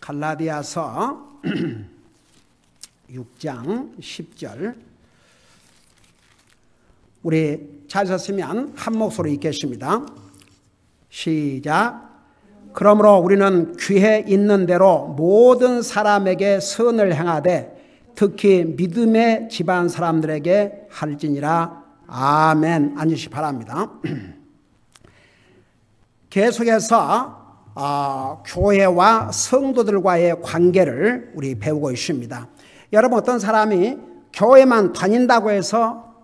갈라디아서 6장 10절 우리 잘 썼으면 한 목소리로 읽겠습니다. 시작. 그러므로 우리는 귀에 있는 대로 모든 사람에게 선을 행하되 특히 믿음의 집안 사람들에게 할지니라. 아멘. 앉으시 바랍니다. 계속해서 교회와 성도들과의 관계를 우리 배우고 있습니다. 여러분, 어떤 사람이 교회만 다닌다고 해서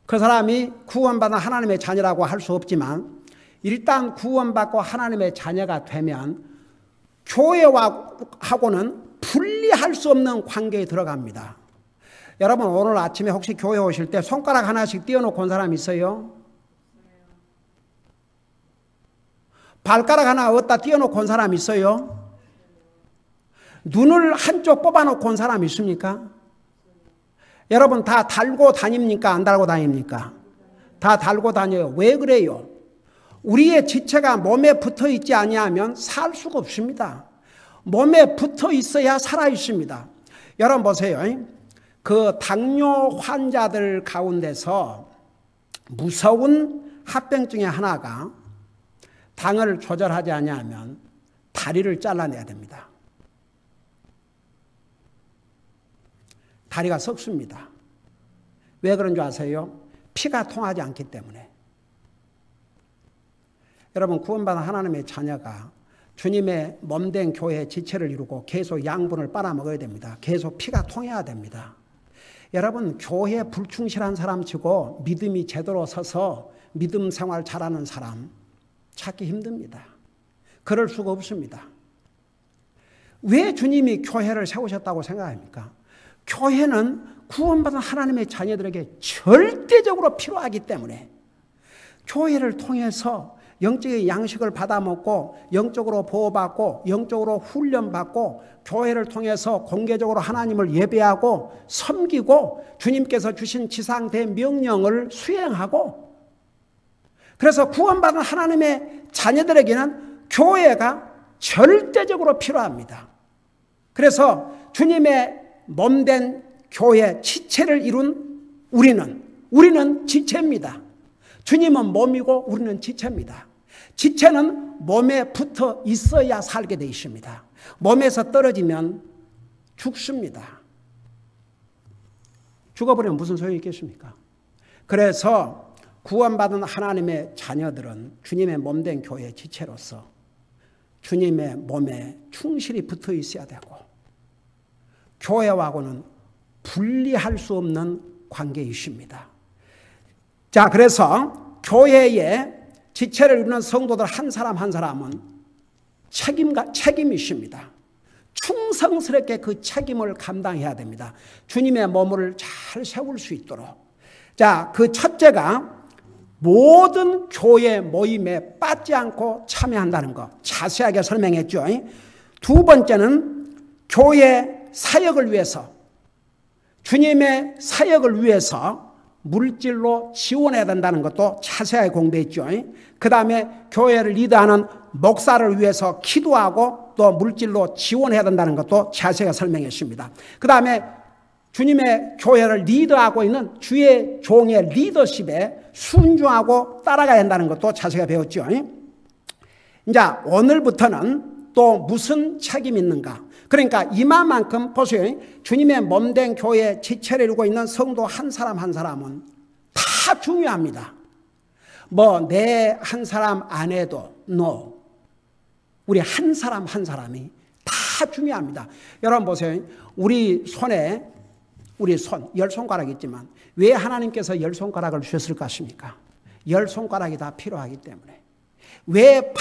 그 사람이 구원받은 하나님의 자녀라고 할 수 없지만, 일단 구원받고 하나님의 자녀가 되면 교회하고는 분리할 수 없는 관계에 들어갑니다. 여러분, 오늘 아침에 혹시 교회 오실 때 손가락 하나씩 띄워놓고 온 사람 있어요? 발가락 하나 어디다 띄워놓고 온 사람 있어요? 눈을 한쪽 뽑아놓고 온 사람 있습니까? 여러분, 다 달고 다닙니까? 안 달고 다닙니까? 다 달고 다녀요. 왜 그래요? 우리의 지체가 몸에 붙어 있지 아니하면 살 수가 없습니다. 몸에 붙어 있어야 살아 있습니다. 여러분 보세요. 그 당뇨 환자들 가운데서 무서운 합병증의 하나가 당을 조절하지 아니하면 다리를 잘라내야 됩니다. 다리가 썩습니다. 왜 그런 줄 아세요? 피가 통하지 않기 때문에. 여러분, 구원받은 하나님의 자녀가 주님의 몸된 교회의 지체를 이루고 계속 양분을 빨아먹어야 됩니다. 계속 피가 통해야 됩니다. 여러분, 교회에 불충실한 사람 치고 믿음이 제대로 서서 믿음 생활 잘하는 사람 찾기 힘듭니다. 그럴 수가 없습니다. 왜 주님이 교회를 세우셨다고 생각합니까? 교회는 구원받은 하나님의 자녀들에게 절대적으로 필요하기 때문에 교회를 통해서 영적인 양식을 받아먹고 영적으로 보호받고 영적으로 훈련받고 교회를 통해서 공개적으로 하나님을 예배하고 섬기고 주님께서 주신 지상대 명령을 수행하고, 그래서 구원받은 하나님의 자녀들에게는 교회가 절대적으로 필요합니다. 그래서 주님의 몸된 교회 지체를 이룬 우리는 지체입니다. 주님은 몸이고 우리는 지체입니다. 지체는 몸에 붙어 있어야 살게 되어 있습니다. 몸에서 떨어지면 죽습니다. 죽어버리면 무슨 소용이 있겠습니까? 그래서 구원받은 하나님의 자녀들은 주님의 몸된 교회 지체로서 주님의 몸에 충실히 붙어 있어야 되고, 교회하고는 분리할 수 없는 관계이십니다. 자, 그래서 교회의 지체를 이루는 성도들 한 사람 한 사람은 책임이십니다. 충성스럽게 그 책임을 감당해야 됩니다. 주님의 몸을 잘 세울 수 있도록. 자, 그 첫째가 모든 교회 모임에 빠지지 않고 참여한다는 거 자세하게 설명했죠. 두 번째는 교회 사역을 위해서, 주님의 사역을 위해서 물질로 지원해야 된다는 것도 자세하게 공부했죠. 그 다음에 교회를 리드하는 목사를 위해서 기도하고 또 물질로 지원해야 된다는 것도 자세하게 설명했습니다. 그 다음에 주님의 교회를 리드하고 있는 주의 종의 리더십에 순종하고 따라가야 한다는 것도 자세하게 배웠죠. 이제 오늘부터는 또 무슨 책임이 있는가? 그러니까 이만큼 보세요. 주님의 몸된 교회 지체를 이루고 있는 성도 한 사람 한 사람은 다 중요합니다. 뭐 내 한 사람 안 해도 no. 우리 한 사람 한 사람이 다 중요합니다. 여러분 보세요. 우리 손에 열 손가락이 있지만 왜 하나님께서 열 손가락을 주셨을 것입니까? 열 손가락이 다 필요하기 때문에. 왜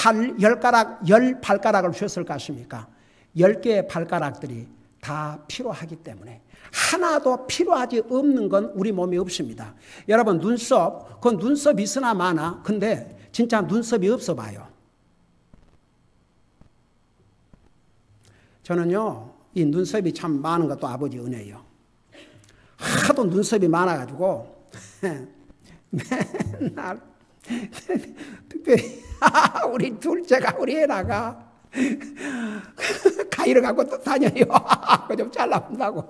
열 발가락을 주셨을 것입니까? 10개의 발가락들이 다 필요하기 때문에. 하나도 필요하지 없는 건 우리 몸에 없습니다. 여러분, 눈썹, 그건 눈썹이 있으나 마나, 근데 진짜 눈썹이 없어 봐요. 저는요, 이 눈썹이 참 많은 것도 아버지 은혜예요. 하도 눈썹이 많아가지고 맨날 특별히 우리 둘째가 우리 애나가 가위를 갖고 또 다녀요. 그거 좀 잘라본다고.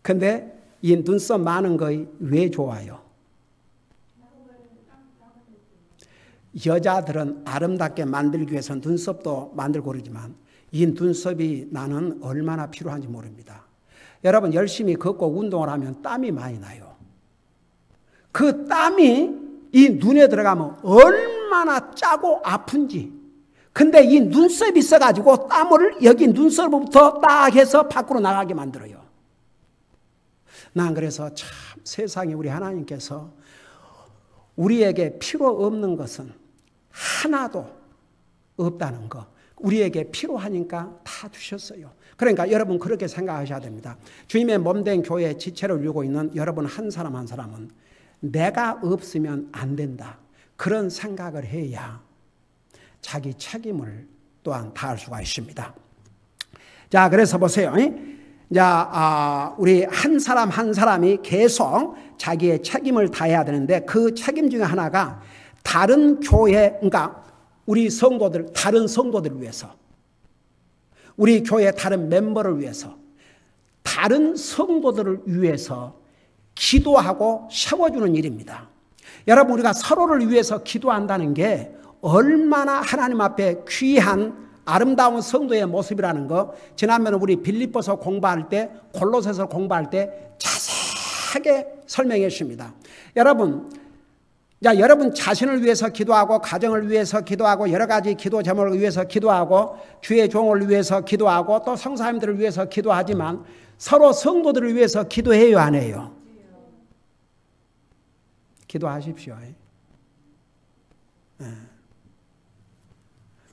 근데 이 눈썹 많은 거 왜 좋아요? 여자들은 아름답게 만들기 위해서 눈썹도 만들고 그러지만 이 눈썹이 나는 얼마나 필요한지 모릅니다. 여러분 열심히 걷고 운동을 하면 땀이 많이 나요. 그 땀이 이 눈에 들어가면 얼마나 짜고 아픈지. 근데 이 눈썹이 있어가지고 땀을 여기 눈썹부터 딱 해서 밖으로 나가게 만들어요. 난 그래서 참 세상에 우리 하나님께서 우리에게 필요 없는 것은 하나도 없다는 거. 우리에게 필요하니까 다 주셨어요. 그러니까 여러분 그렇게 생각하셔야 됩니다. 주님의 몸된 교회의 지체를 이루고 있는 여러분 한 사람 한 사람은 내가 없으면 안 된다. 그런 생각을 해야 자기 책임을 또한 다할 수가 있습니다. 자, 그래서 보세요. 자, 우리 한 사람 한 사람이 계속 자기의 책임을 다해야 되는데 그 책임 중에 하나가 다른 교회, 그러니까 우리 성도들, 다른 성도들을 위해서, 우리 교회 다른 멤버를 위해서, 다른 성도들을 위해서 기도하고 세워주는 일입니다. 여러분 우리가 서로를 위해서 기도한다는 게 얼마나 하나님 앞에 귀한 아름다운 성도의 모습이라는 거 지난번에 우리 빌립보서 공부할 때 골로새서 공부할 때 자세하게 설명했습니다. 여러분 자신을 위해서 기도하고 가정을 위해서 기도하고 여러 가지 기도 제목을 위해서 기도하고 주의 종을 위해서 기도하고 또 성사님들을 위해서 기도하지만 서로 성도들을 위해서 기도해요 안 해요? 기도하십시오.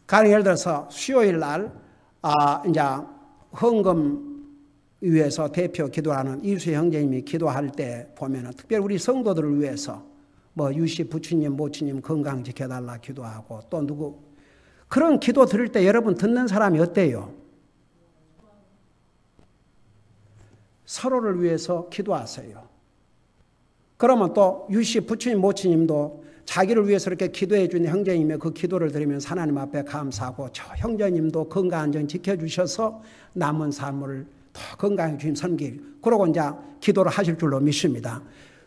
가령 예를 들어서 수요일 날 이제 헌금 위해서 대표 기도하는 이수희 형제님이 기도할 때 보면은 특별히 우리 성도들을 위해서 뭐 유씨 부처님 모친님 건강 지켜달라 기도하고 또 누구 그런 기도 들을 때 여러분 듣는 사람이 어때요? 서로를 위해서 기도하세요. 그러면 또 유씨 부처님 모친님도 자기를 위해서 이렇게 기도해 준 형제님의 그 기도를 드리면서 하나님 앞에 감사하고 저 형제님도 건강 안전 지켜주셔서 남은 삶을 더 건강히 주님 섬길 그러고 이제 기도를 하실 줄로 믿습니다.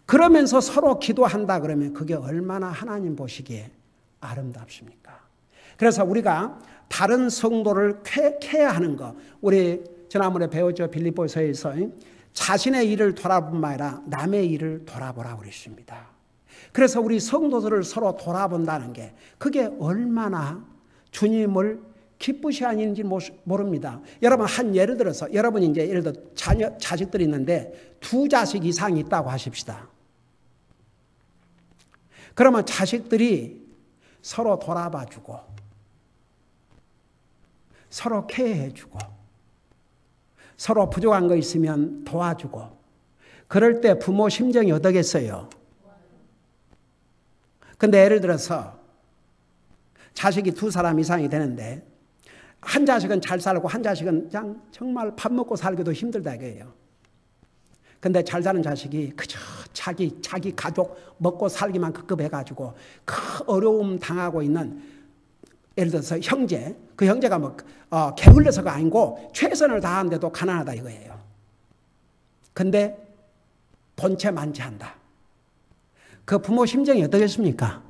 그러면서 서로 기도한다 그러면 그게 얼마나 하나님 보시기에 아름답습니까? 그래서 우리가 다른 성도를 케어하는 거 우리 지난번에 배웠죠. 빌립보서에서 자신의 일을 돌아보면 아니라 남의 일을 돌아보라고 그랬습니다. 그래서 우리 성도들을 서로 돌아본다는 게 그게 얼마나 주님을 기쁘시 하는지 모릅니다. 여러분 한 예를 들어서 여러분이 이제 예를 들어 자식들이 있는데 2자식 이상이 있다고 하십시다. 그러면 자식들이 서로 돌아봐주고 서로 케어해주고 서로 부족한 거 있으면 도와주고 그럴 때 부모 심정이 어떠겠어요? 근데 예를 들어서 자식이 2사람 이상이 되는데 한 자식은 잘 살고 한 자식은 그냥 정말 밥 먹고 살기도 힘들다 이거예요. 근데 잘 사는 자식이 그저 자기 가족 먹고 살기만 급급해가지고 그 어려움 당하고 있는 예를 들어서 형제, 그 형제가 뭐 게을러서가 아니고 최선을 다하는데도 가난하다 이거예요. 근데 본체 만지한다. 그 부모 심정이 어떠겠습니까?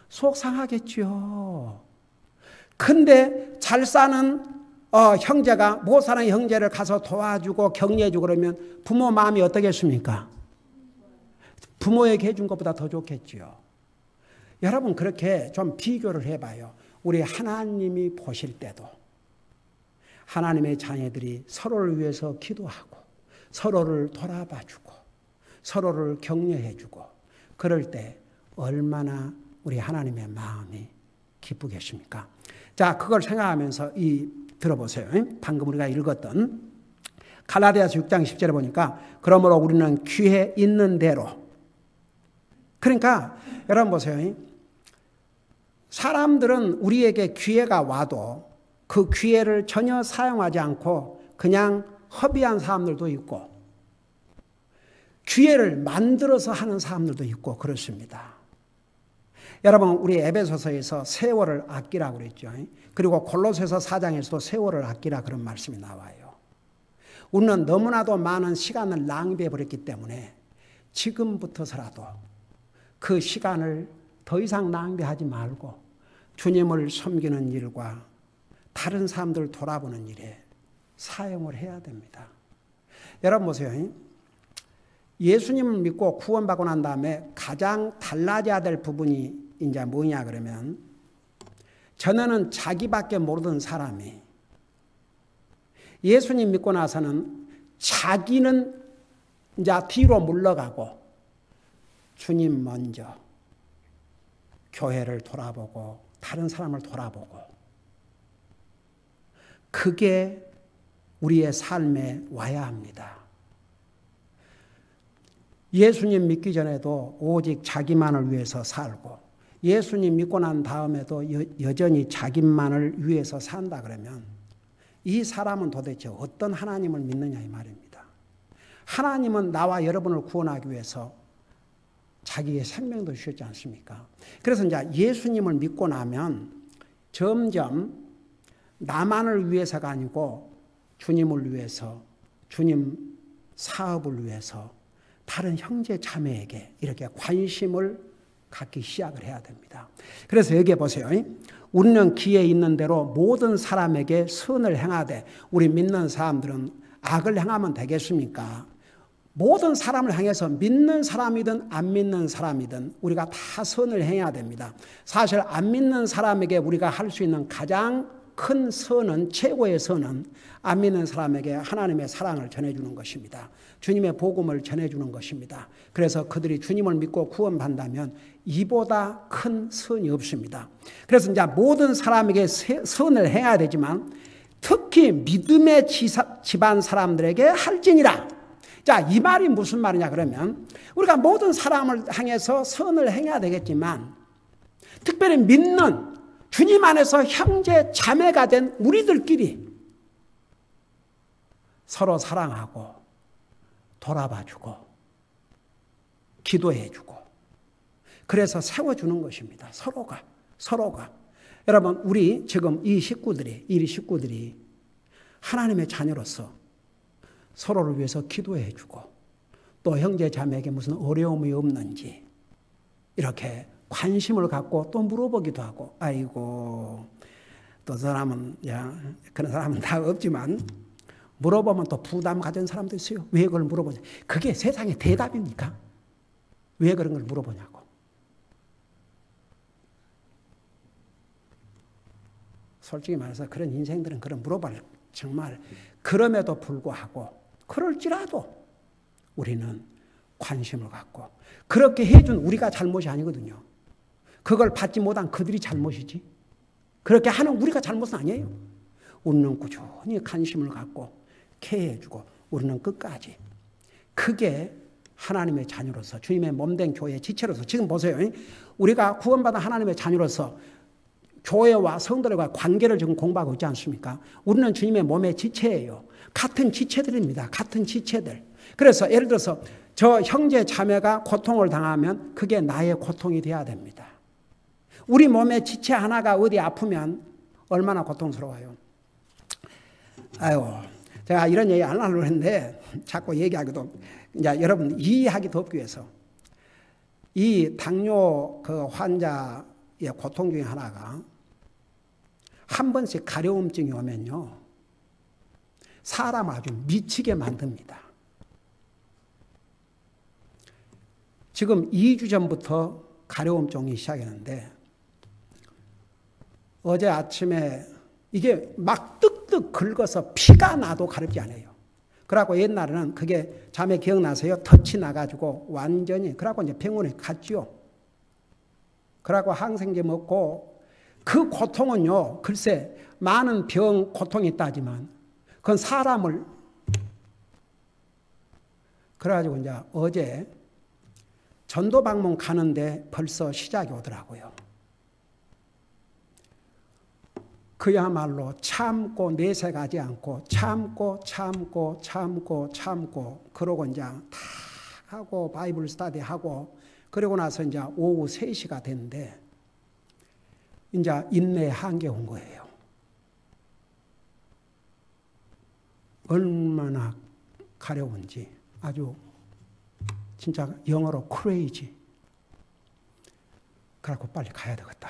속상하겠죠. 근데 잘 사는 형제가 못 사는 형제를 가서 도와주고 격려해주고 그러면 부모 마음이 어떠겠습니까? 부모에게 해준 것보다 더 좋겠죠. 여러분 그렇게 좀 비교를 해봐요. 우리 하나님이 보실 때도 하나님의 자녀들이 서로를 위해서 기도하고 서로를 돌아봐주고 서로를 격려해주고 그럴 때 얼마나 우리 하나님의 마음이 기쁘겠습니까? 자, 그걸 생각하면서 들어보세요. 방금 우리가 읽었던 갈라디아서 6장 10절에 보니까 그러므로 우리는 귀에 있는 대로 그러니까 여러분 보세요. 사람들은 우리에게 기회가 와도 그 기회를 전혀 사용하지 않고 그냥 허비한 사람들도 있고 기회를 만들어서 하는 사람들도 있고 그렇습니다. 여러분 우리 에베소서에서 세월을 아끼라고 그랬죠. 그리고 골로새서 4장에서도 세월을 아끼라 그런 말씀이 나와요. 우리는 너무나도 많은 시간을 낭비해 버렸기 때문에 지금부터서라도 그 시간을 더 이상 낭비하지 말고 주님을 섬기는 일과 다른 사람들을 돌아보는 일에 사용을 해야 됩니다. 여러분 보세요. 예수님을 믿고 구원받고 난 다음에 가장 달라져야 될 부분이 이제 뭐냐 그러면, 전에는 자기밖에 모르던 사람이 예수님 믿고 나서는 자기는 이제 뒤로 물러가고 주님 먼저 교회를 돌아보고 다른 사람을 돌아보고, 그게 우리의 삶에 와야 합니다. 예수님 믿기 전에도 오직 자기만을 위해서 살고 예수님 믿고 난 다음에도 여전히 자기만을 위해서 산다 그러면 이 사람은 도대체 어떤 하나님을 믿느냐 이 말입니다. 하나님은 나와 여러분을 구원하기 위해서 자기의 생명도 주셨지 않습니까? 그래서 이제 예수님을 믿고 나면 점점 나만을 위해서가 아니고 주님을 위해서, 주님 사업을 위해서 다른 형제 자매에게 이렇게 관심을 갖기 시작을 해야 됩니다. 그래서 여기 보세요. 우리는 기회 있는 대로 모든 사람에게 선을 행하되, 우리 믿는 사람들은 악을 행하면 되겠습니까? 모든 사람을 향해서 믿는 사람이든 안 믿는 사람이든 우리가 다 선을 행해야 됩니다. 사실 안 믿는 사람에게 우리가 할 수 있는 가장 큰 선은, 최고의 선은 안 믿는 사람에게 하나님의 사랑을 전해주는 것입니다. 주님의 복음을 전해주는 것입니다. 그래서 그들이 주님을 믿고 구원받는다면 이보다 큰 선이 없습니다. 그래서 이제 모든 사람에게 선을 행해야 되지만 특히 믿음의 집안 사람들에게 할지니라. 자, 이 말이 무슨 말이냐 그러면, 우리가 모든 사람을 향해서 선을 행해야 되겠지만 특별히 믿는 주님 안에서 형제 자매가 된 우리들끼리 서로 사랑하고 돌아봐주고 기도해주고, 그래서 세워주는 것입니다. 서로가. 여러분 우리 지금 이 식구들이 하나님의 자녀로서 서로를 위해서 기도해주고 또 형제 자매에게 무슨 어려움이 없는지 이렇게 관심을 갖고 또 물어보기도 하고, 아이고 또 사람은 그런 사람은 다 없지만 물어보면 또 부담 가진 사람도 있어요. 왜 그걸 물어보냐? 그게 세상의 대답입니까? 왜 그런 걸 물어보냐고. 솔직히 말해서 그런 인생들은 그런 물어볼, 정말 그럼에도 불구하고 그럴지라도 우리는 관심을 갖고, 그렇게 해준 우리가 잘못이 아니거든요. 그걸 받지 못한 그들이 잘못이지, 그렇게 하는 우리가 잘못은 아니에요. 우리는 꾸준히 관심을 갖고 케어해주고 우리는 끝까지. 그게 하나님의 자녀로서 주님의 몸된 교회의 지체로서, 지금 보세요. 우리가 구원받은 하나님의 자녀로서 교회와 성도들과 관계를 지금 공부하고 있지 않습니까? 우리는 주님의 몸의 지체예요. 같은 지체들입니다. 같은 지체들. 그래서 예를 들어서 저 형제 자매가 고통을 당하면 그게 나의 고통이 돼야 됩니다. 우리 몸의 지체 하나가 어디 아프면 얼마나 고통스러워요. 아유, 제가 이런 얘기 안 하려고 했는데 자꾸 얘기하기도, 이제 여러분 이해하기도 없기 위해서, 이 당뇨 그 환자의 고통 중에 하나가 한 번씩 가려움증이 오면요 사람을 아주 미치게 만듭니다. 지금 2주 전부터 가려움증이 시작했는데 어제 아침에 이게 막 뜩뜩 긁어서 피가 나도 가렵지 않아요. 그래갖고 옛날에는 그게 자매 기억나세요? 덫이 나가지고 완전히, 그래갖고 이제 병원에 갔지요. 그래갖고 항생제 먹고, 그 고통은요, 글쎄, 많은 병 고통이 있다지만, 그건 사람을, 그래가지고 이제 어제 전도 방문 가는데 벌써 시작이 오더라고요. 그야말로 참고 내색하지 않고 참고 그러고 이제 다 하고 바이블 스터디 하고, 그러고 나서 이제 오후 3시가 됐는데 이제 인내의 한계 온 거예요. 얼마나 가려운지 아주 진짜 영어로 크레이지. 그래갖고 빨리 가야 되겠다.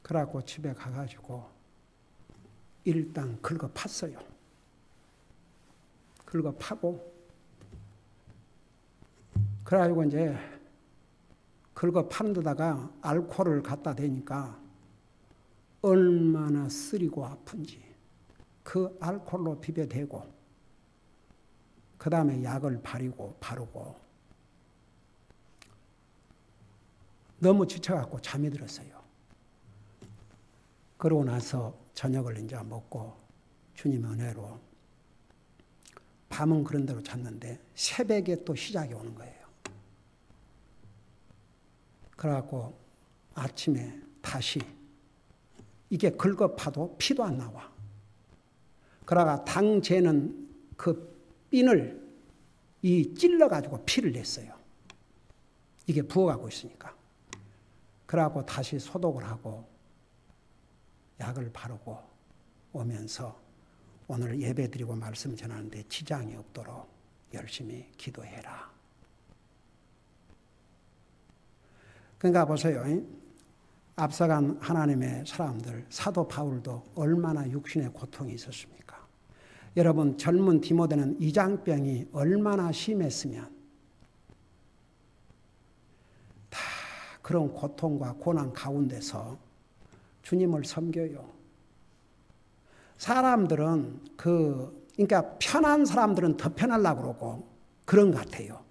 그래갖고 집에 가가지고 일단 긁어 팠어요. 긁어 파고 그래가지고 이제 긁어 파는 데다가 알코올을 갖다 대니까 얼마나 쓰리고 아픈지 그 알코올로 비벼대고 그 다음에 약을 바르고 너무 지쳐갖고 잠이 들었어요. 그러고 나서 저녁을 이제 먹고 주님 은혜로 밤은 그런 대로 잤는데 새벽에 또 시작이 오는 거예요. 그래갖고 아침에 다시 이게 긁어파도 피도 안 나와. 그러다가 당 재는 그 핀을 찔러가지고 피를 냈어요. 이게 부어가고 있으니까. 그래갖고 다시 소독을 하고 약을 바르고 오면서 오늘 예배 드리고 말씀 전하는데 지장이 없도록 열심히 기도해라. 그러니까 보세요. 앞서간 하나님의 사람들, 사도 바울도 얼마나 육신의 고통이 있었습니까? 여러분, 젊은 디모데는 이장병이 얼마나 심했으면 다 그런 고통과 고난 가운데서 주님을 섬겨요. 사람들은 그러니까 편한 사람들은 더 편하려고 그러고 그런 것 같아요.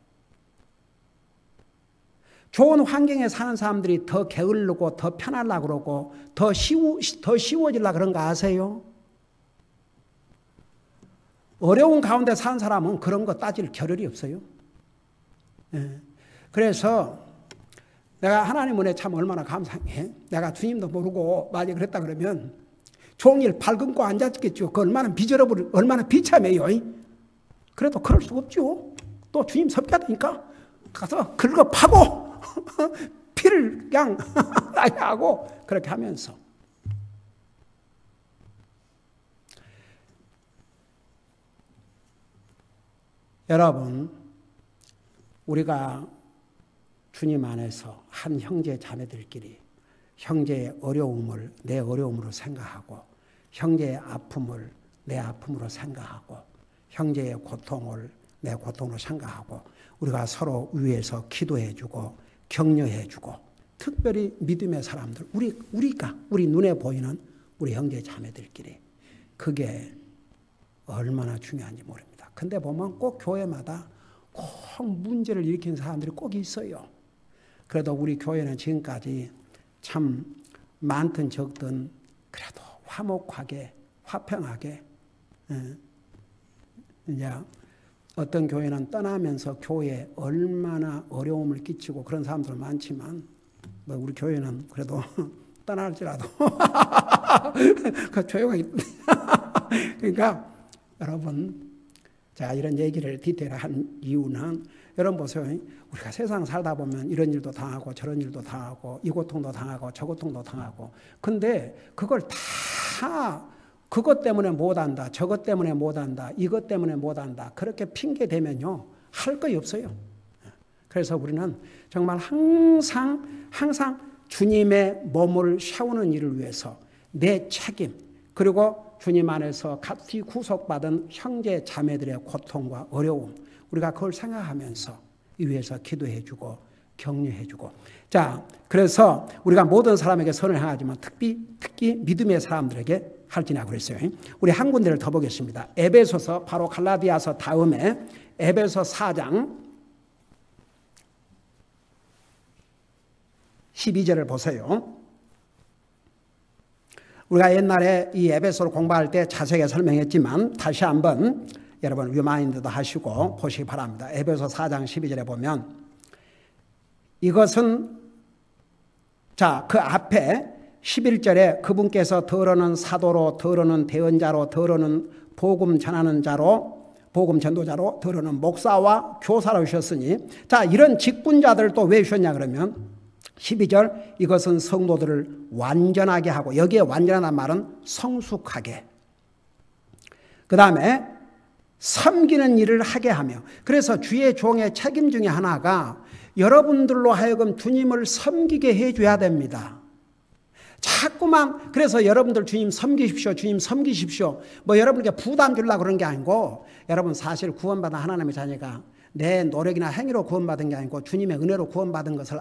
좋은 환경에 사는 사람들이 더 게으르고 더 편하려고 그러고 더 쉬워지려고 그런 거 아세요? 어려운 가운데 사는 사람은 그런 거 따질 겨를이 없어요. 예. 그래서 내가 하나님 은혜 참 얼마나 감사해. 내가 주님도 모르고 만약 그랬다 그러면 종일 발 긁고 앉았겠죠. 그 얼마나 미저러블, 얼마나 비참해요. 그래도 그럴 수 없죠. 또 주님 섬겨야 되니까 가서 긁어 파고 피를 그냥 하고 그렇게 하면서 여러분, 우리가 주님 안에서 한 형제 자매들끼리 형제의 어려움을 내 어려움으로 생각하고 형제의 아픔을 내 아픔으로 생각하고 형제의 고통을 내 고통으로 생각하고 우리가 서로 위해서 기도해주고 격려해주고 특별히 믿음의 사람들 우리 눈에 보이는 우리 형제 자매들끼리 그게 얼마나 중요한지 모릅니다. 근데 보면 꼭 교회마다 꼭 문제를 일으키는 사람들이 꼭 있어요. 그래도 우리 교회는 지금까지 참 많든 적든 그래도 화목하게 화평하게 이제 어떤 교회는 떠나면서 교회에 얼마나 어려움을 끼치고 그런 사람들은 많지만 뭐 우리 교회는 그래도 떠날지라도 그 조용하게 그러니까 여러분 자 이런 얘기를 디테일한 이유는 여러분 보세요. 우리가 세상 살다 보면 이런 일도 당하고 저런 일도 당하고 이 고통도 당하고 저 고통도 당하고 근데 그걸 다 그것 때문에 못한다 저것 때문에 못한다 이것 때문에 못한다 그렇게 핑계대면요 할 거이 없어요. 그래서 우리는 정말 항상 주님의 몸을 세우는 일을 위해서 내 책임 그리고 주님 안에서 같이 구속받은 형제 자매들의 고통과 어려움 우리가 그걸 생각하면서 이 위해서 기도해주고 격려해주고 자 그래서 우리가 모든 사람에게 선을 행하지만 특히 믿음의 사람들에게 할지냐고 그랬어요. 우리 한 군데를 더 보겠습니다. 에베소서 바로 갈라디아서 다음에 에베소 4장 12절을 보세요. 우리가 옛날에 이 에베소를 공부할 때 자세하게 설명했지만 다시 한번 여러분 리마인드도 하시고 보시기 바랍니다. 에베소 4장 12절에 보면 이것은 자, 그 앞에 11절에 그분께서 더러는 사도로 더러는 대언자로 더러는 복음 전하는 자로 복음 전도자로 더러는 목사와 교사로 주셨으니 자 이런 직분자들을 또 왜 주셨냐 그러면 12절 이것은 성도들을 완전하게 하고, 여기에 완전하다는 말은 성숙하게, 그 다음에 섬기는 일을 하게 하며. 그래서 주의 종의 책임 중에 하나가 여러분들로 하여금 주님을 섬기게 해줘야 됩니다. 자꾸만 그래서 여러분들 주님 섬기십시오, 주님 섬기십시오, 뭐 여러분께 부담 주려고 그런 게 아니고, 여러분 사실 구원받은 하나님의 자녀가 내 노력이나 행위로 구원받은 게 아니고 주님의 은혜로 구원받은 것을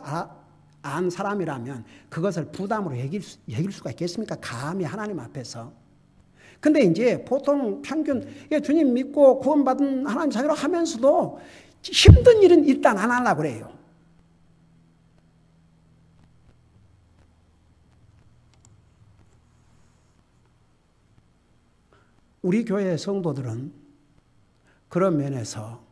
안 사람이라면 그것을 부담으로 여길 수가 있겠습니까? 감히 하나님 앞에서. 근데 이제 보통 평균 주님 믿고 구원받은 하나님 자녀로 하면서도 힘든 일은 일단 안 하려고 그래요. 우리 교회의 성도들은 그런 면에서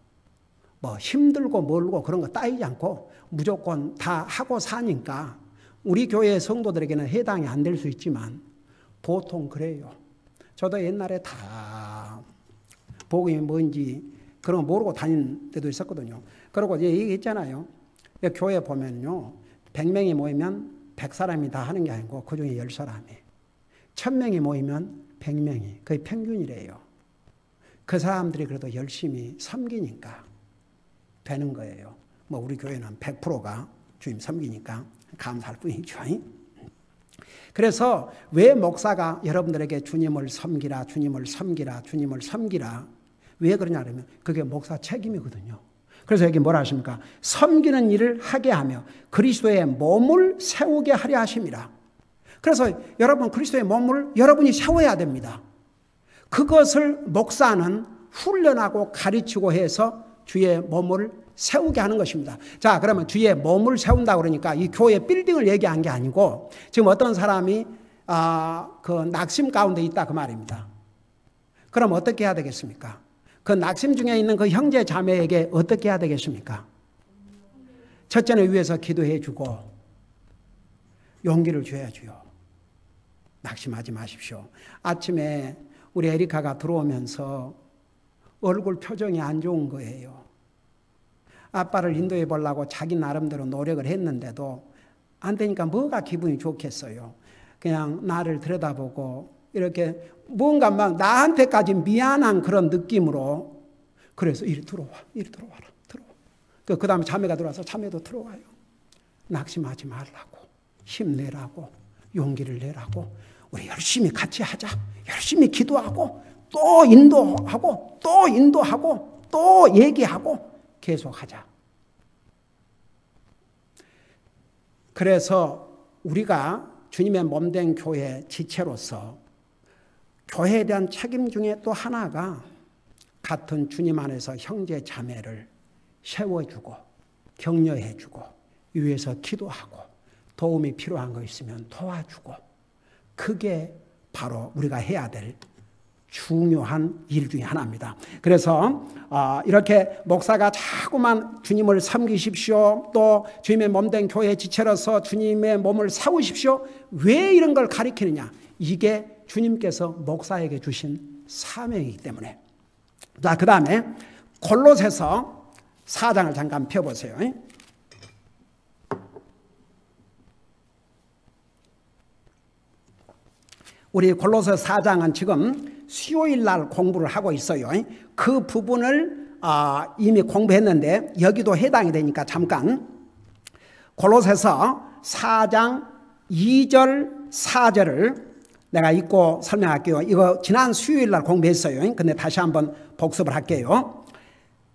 뭐 힘들고 멀고 그런 거 따지지 않고 무조건 다 하고 사니까 우리 교회의 성도들에게는 해당이 안 될 수 있지만 보통 그래요. 저도 옛날에 다 복음이 뭔지 그런 거 모르고 다닌 때도 있었거든요. 그리고 이제 얘기했잖아요. 교회 보면요, 100명이 모이면 100사람이 다 하는 게 아니고 그 중에 10사람이, 1000명이 모이면 100명이, 거의 평균이래요. 그 사람들이 그래도 열심히 섬기니까 되는 거예요. 뭐 우리 교회는 100%가 주님 섬기니까 감사할 뿐이죠. 그래서 왜 목사가 여러분들에게 주님을 섬기라, 주님을 섬기라, 주님을 섬기라, 왜 그러냐 그러면 그게 목사 책임이거든요. 그래서 여기 뭐라 하십니까? 섬기는 일을 하게 하며 그리스도의 몸을 세우게 하려 하심이라. 그래서 여러분 그리스도의 몸을 여러분이 세워야 됩니다. 그것을 목사는 훈련하고 가르치고 해서 주의 몸을 세우게 하는 것입니다. 자, 그러면 주의 몸을 세운다 그러니까 이 교회 빌딩을 얘기한 게 아니고 지금 어떤 사람이 그 낙심 가운데 있다 그 말입니다. 그럼 어떻게 해야 되겠습니까? 그 낙심 중에 있는 그 형제 자매에게 어떻게 해야 되겠습니까? 첫째는 위에서 기도해 주고 용기를 줘야죠. 낙심하지 마십시오. 아침에 우리 에리카가 들어오면서 얼굴 표정이 안 좋은 거예요. 아빠를 인도해 보려고 자기 나름대로 노력을 했는데도 안 되니까 뭐가 기분이 좋겠어요. 그냥 나를 들여다보고 이렇게 뭔가 막 나한테까지 미안한 그런 느낌으로, 그래서 이리 들어와, 이리 들어와라, 들어와. 그 다음에 자매가 들어와서 자매도 들어와요. 낙심하지 말라고, 힘내라고, 용기를 내라고, 우리 열심히 같이 하자. 열심히 기도하고 또 인도하고 또 인도하고 또 얘기하고 계속하자. 그래서 우리가 주님의 몸된 교회 지체로서 교회에 대한 책임 중에 또 하나가 같은 주님 안에서 형제 자매를 세워주고 격려해주고 위에서 기도하고 도움이 필요한 거 있으면 도와주고, 그게 바로 우리가 해야 될 중요한 일 중에 하나입니다. 그래서 이렇게 목사가 자꾸만 주님을 섬기십시오, 또 주님의 몸된 교회 지체로서 주님의 몸을 세우십시오, 왜 이런 걸 가리키느냐? 이게 주님께서 목사에게 주신 사명이기 때문에. 자, 그 다음에 골로새서 4장을 잠깐 펴보세요. 우리 골로새 4장은 지금 수요일 날 공부를 하고 있어요. 그 부분을 이미 공부했는데 여기도 해당이 되니까 잠깐 골로새서 4장 2절 4절을 내가 읽고 설명할게요. 이거 지난 수요일 날 공부했어요. 근데 다시 한번 복습을 할게요.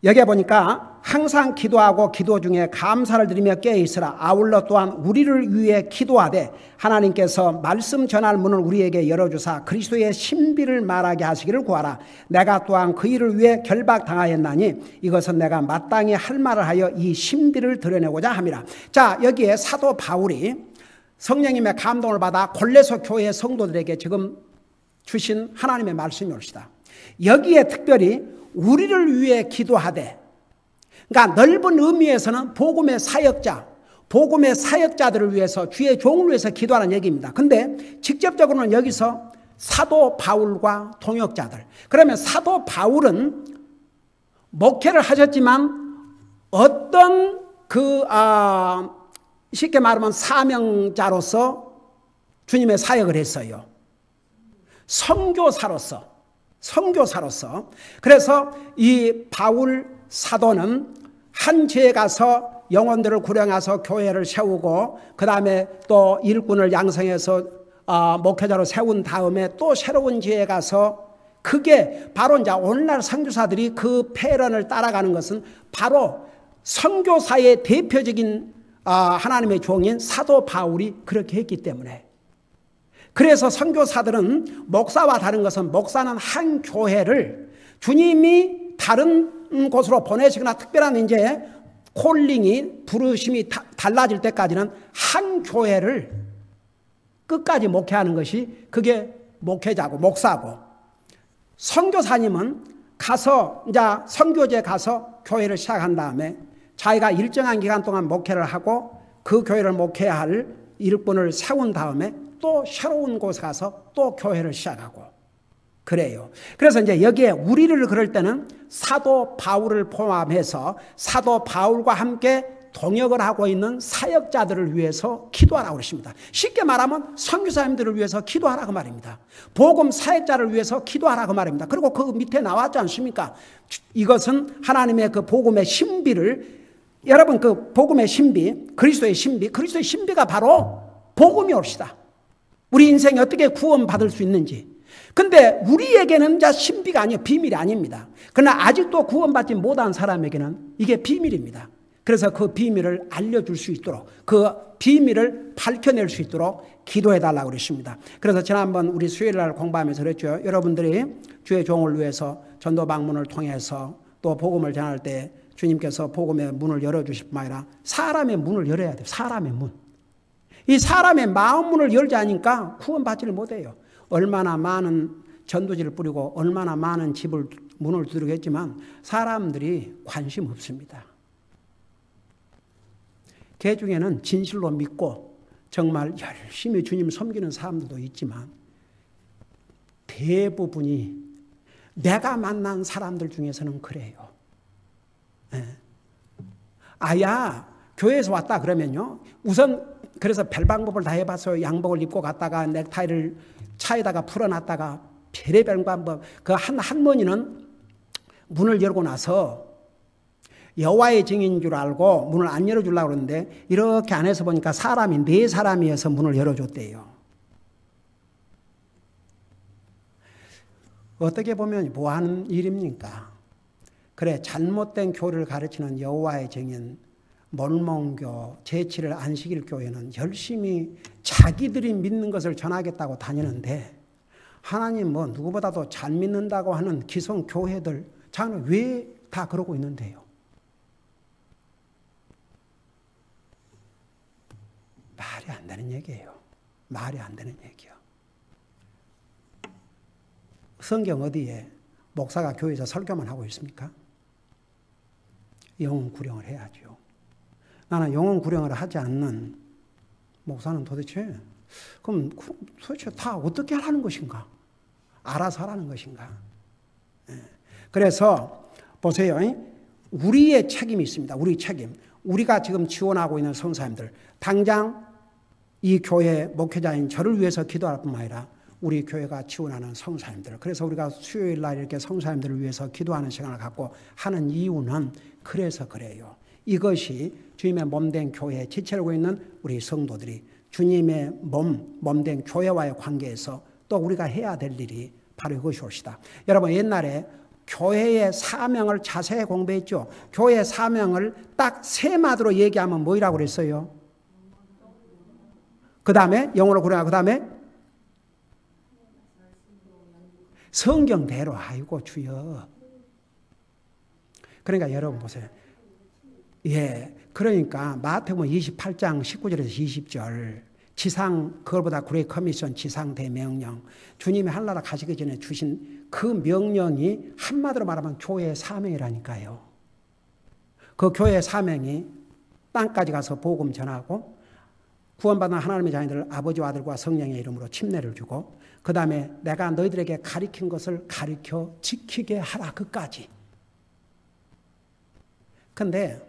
여기에 보니까 항상 기도하고 기도 중에 감사를 드리며 깨어있으라. 아울러 또한 우리를 위해 기도하되 하나님께서 말씀 전할 문을 우리에게 열어주사 그리스도의 신비를 말하게 하시기를 구하라. 내가 또한 그 일을 위해 결박당하였나니 이것은 내가 마땅히 할 말을 하여 이 신비를 드러내고자 함이라. 자, 여기에 사도 바울이 성령님의 감동을 받아 골로새 교회 성도들에게 지금 주신 하나님의 말씀이 옳시다. 여기에 특별히 우리를 위해 기도하되, 그러니까 넓은 의미에서는 복음의 사역자, 복음의 사역자들을 위해서, 주의 종을 위해서 기도하는 얘기입니다. 근데 직접적으로는 여기서 사도 바울과 동역자들. 그러면 사도 바울은 목회를 하셨지만 어떤 쉽게 말하면 사명자로서 주님의 사역을 했어요. 선교사로서. 그래서 이 바울 사도는 한 지에 가서 영혼들을 구령해서 교회를 세우고 그 다음에 또 일꾼을 양성해서 목회자로 세운 다음에 또 새로운 지에 가서 그게 바로 이제 오늘날 선교사들이 그 패런을 따라가는 것은 바로 선교사의 대표적인 하나님의 종인 사도 바울이 그렇게 했기 때문에 그래서 선교사들은 목사와 다른 것은 목사는 한 교회를 주님이 다른 곳으로 보내시거나 특별한 이제 콜링이 부르심이 달라질 때까지는 한 교회를 끝까지 목회하는 것이 그게 목회자고 목사고 선교사님은 가서 이제 선교지에 가서 교회를 시작한 다음에 자기가 일정한 기간 동안 목회를 하고 그 교회를 목회할 일꾼을 세운 다음에 또 새로운 곳에 가서 또 교회를 시작하고 그래요. 그래서 이제 여기에 우리를 그럴 때는 사도 바울을 포함해서 사도 바울과 함께 동역을 하고 있는 사역자들을 위해서 기도하라고 그러십니다. 쉽게 말하면 선교사님들을 위해서 기도하라고 말입니다. 복음 사역자를 위해서 기도하라고 말입니다. 그리고 그 밑에 나왔지 않습니까? 이것은 하나님의 그 복음의 신비를 여러분 그 복음의 신비, 그리스도의 신비가 바로 복음이 옵시다. 우리 인생이 어떻게 구원받을 수 있는지. 근데 우리에게는 이제 신비가 아니에요. 비밀이 아닙니다. 그러나 아직도 구원받지 못한 사람에게는 이게 비밀입니다. 그래서 그 비밀을 알려줄 수 있도록 그 비밀을 밝혀낼 수 있도록 기도해달라고 그러십니다. 그래서 지난번 우리 수요일날 공부하면서 그랬죠. 여러분들이 주의 종을 위해서 전도 방문을 통해서 또 복음을 전할 때 주님께서 복음의 문을 열어주실 뿐 아니라 사람의 문을 열어야 돼요. 사람의 문. 이 사람의 마음 문을 열지 않으니까 구원받지를 못해요. 얼마나 많은 전도지를 뿌리고 얼마나 많은 집을 문을 두드리겠지만 사람들이 관심 없습니다. 그 중에는 진실로 믿고 정말 열심히 주님 섬기는 사람들도 있지만 대부분이 내가 만난 사람들 중에서는 그래요. 아야 교회에서 왔다 그러면요. 우선 그래서 별 방법을 다 해봤어요. 양복을 입고 갔다가 넥타이를 차에다가 풀어놨다가 별의별 방법. 그 한 할머니는 문을 열고 나서 여호와의 증인인 줄 알고 문을 안 열어주려고 그러는데 이렇게 안에서 보니까 사람이 4사람이어서 문을 열어줬대요. 어떻게 보면 뭐 하는 일입니까? 그래 잘못된 교리를 가르치는 여호와의 증인 몰몬교, 제7일 안식일 교회는 열심히 자기들이 믿는 것을 전하겠다고 다니는데 하나님 뭐 누구보다도 잘 믿는다고 하는 기성 교회들 자는 왜 다 그러고 있는데요? 말이 안 되는 얘기예요. 말이 안 되는 얘기요. 성경 어디에 목사가 교회에서 설교만 하고 있습니까? 영혼 구령을 해야죠. 나는 영혼 구령을 하지 않는 목사는 도대체 다 어떻게 하라는 것인가? 알아서 하라는 것인가? 그래서 보세요. 우리의 책임이 있습니다. 우리 책임. 우리가 지금 지원하고 있는 선사님들 당장 이 교회 목회자인 저를 위해서 기도할 뿐만 아니라 우리 교회가 지원하는 성사님들. 그래서 우리가 수요일 날 이렇게 성사님들을 위해서 기도하는 시간을 갖고 하는 이유는 그래서 그래요. 이것이 주님의 몸된 교회에 지체하고 있는 우리 성도들이 주님의 몸된 교회와의 관계에서 또 우리가 해야 될 일이 바로 이것이 옵시다. 여러분 옛날에 교회의 사명을 자세히 공부했죠. 교회의 사명을 딱 3마디로 얘기하면 뭐라고 그랬어요? 그 다음에 영어로 그래야 그 다음에 성경대로 아이고 주여. 그러니까 여러분 보세요. 예, 그러니까 마태복음 28장 19절에서 20절 지상 그걸보다 그레이 커미션 지상 대명령 주님이 하늘나라 가시기 전에 주신 그 명령이 한마디로 말하면 교회의 사명이라니까요. 그 교회의 사명이 땅까지 가서 복음 전하고 구원받은 하나님의 자녀들 아버지와 아들과 성령의 이름으로 침례를 주고 그 다음에 내가 너희들에게 가르친 것을 가르쳐 지키게 하라 그까지. 근데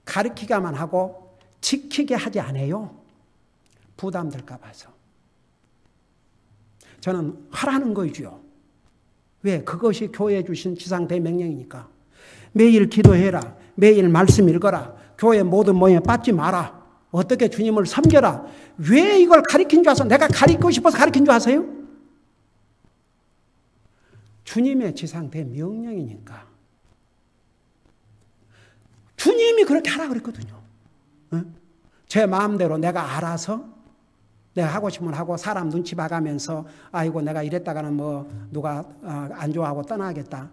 가르치기만 하고 지키게 하지 않아요. 부담될까 봐서. 저는 하라는 거죠. 왜? 그것이 교회에 주신 지상대명령이니까. 매일 기도해라. 매일 말씀 읽어라. 교회 모든 모임에 빠지지 마라. 어떻게 주님을 섬겨라. 왜 이걸 가르친 줄 아세요? 내가 가르치고 싶어서 가르친 줄 아세요? 주님의 지상대명령이니까. 주님이 그렇게 하라 그랬거든요. 제 마음대로 내가 알아서 내가 하고 싶으면 하고 사람 눈치 봐가면서 아이고 내가 이랬다가는 뭐 누가 안 좋아하고 떠나겠다.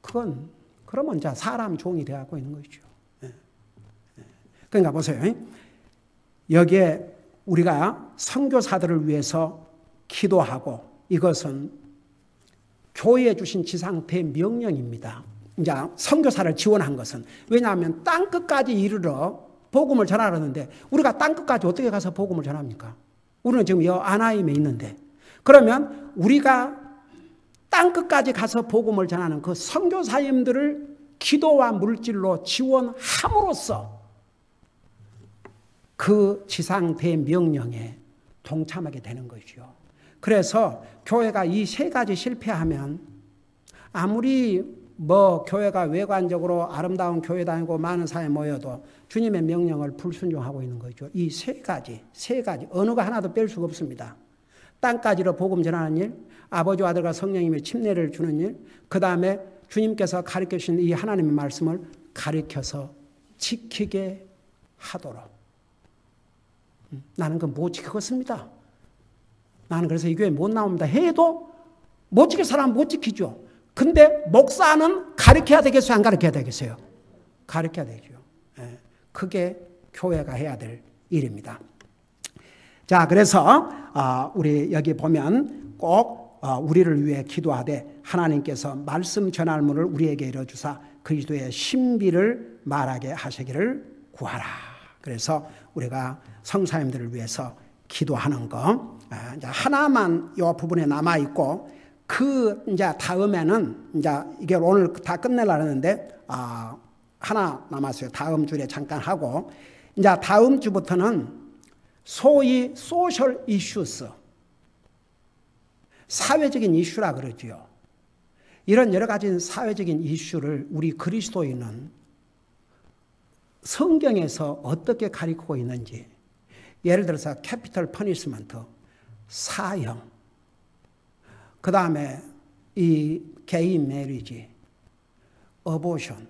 그러면 이제 사람 종이 되어가고 있는 거죠. 그러니까 보세요. 여기에 우리가 선교사들을 위해서 기도하고 이것은 교회에 주신 지상대 명령입니다. 이제 선교사를 지원한 것은 왜냐하면 땅 끝까지 이르러 복음을 전하라는데 우리가 땅 끝까지 어떻게 가서 복음을 전합니까? 우리는 지금 아나임에 있는데 그러면 우리가 땅 끝까지 가서 복음을 전하는 그 선교사님들을 기도와 물질로 지원함으로써 그 지상대명령에 동참하게 되는 거죠. 그래서 교회가 이 세 가지 실패하면 아무리 교회가 외관적으로 아름다운 교회 다니고 많은 사람이 모여도 주님의 명령을 불순종하고 있는 거죠. 이 세 가지 어느 거 하나도 뺄 수가 없습니다. 땅까지로 복음 전하는 일, 아버지와 아들과 성령님의 침례를 주는 일, 그 다음에 주님께서 가르쳐 주신 이 하나님의 말씀을 가르쳐서 지키게 하도록. 나는 그거 못 지키겠습니다. 나는 그래서 이 교회 못 나옵니다. 해도 못 지킬 사람은 못 지키죠. 근데 목사는 가르쳐야 되겠어요? 안 가르쳐야 되겠어요? 가르쳐야 되죠. 그게 교회가 해야 될 일입니다. 자, 그래서 우리 여기 보면 꼭 우리를 위해 기도하되 하나님께서 말씀 전할문을 우리에게 이뤄주사 그리스도의 신비를 말하게 하시기를 구하라. 그래서 우리가 성사님들을 위해서 기도하는 거 이제 하나만 이 부분에 남아 있고 이제 다음에는 이제 이게 오늘 다 끝내려고 하는데 하나 남았어요. 다음 주에 잠깐 하고 이제 다음 주부터는 소위 소셜 이슈스 사회적인 이슈라 그러지요. 이런 여러 가지 사회적인 이슈를 우리 그리스도인은 성경에서 어떻게 가리키고 있는지 예를 들어서 캐피털 퍼니시먼트 사형 그 다음에 이 게이 메리지 어보션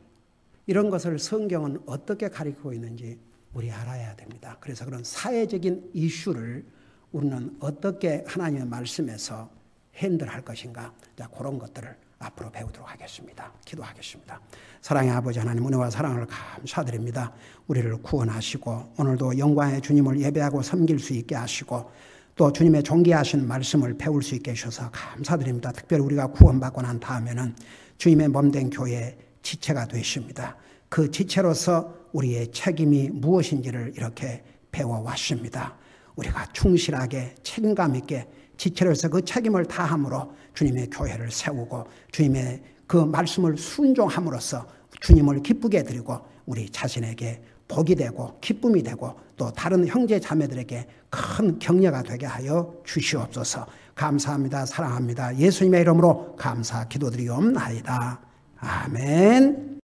이런 것을 성경은 어떻게 가리키고 있는지 우리 알아야 됩니다. 그래서 그런 사회적인 이슈를 우리는 어떻게 하나님의 말씀에서 핸들할 것인가 그런 것들을 앞으로 배우도록 하겠습니다. 기도하겠습니다. 사랑의 아버지 하나님 은혜와 사랑을 감사드립니다. 우리를 구원하시고 오늘도 영광의 주님을 예배하고 섬길 수 있게 하시고 또 주님의 존귀하신 말씀을 배울 수 있게 해주셔서 감사드립니다. 특별히 우리가 구원받고 난 다음에는 주님의 몸된 교회의 지체가 되십니다. 그 지체로서 우리의 책임이 무엇인지를 이렇게 배워왔습니다. 우리가 충실하게 책임감 있게 지체로서 그 책임을 다함으로 주님의 교회를 세우고 주님의 그 말씀을 순종함으로써 주님을 기쁘게 해드리고 우리 자신에게 복이 되고 기쁨이 되고 또 다른 형제 자매들에게 큰 격려가 되게 하여 주시옵소서. 감사합니다. 사랑합니다. 예수님의 이름으로 감사 기도드리옵나이다. 아멘.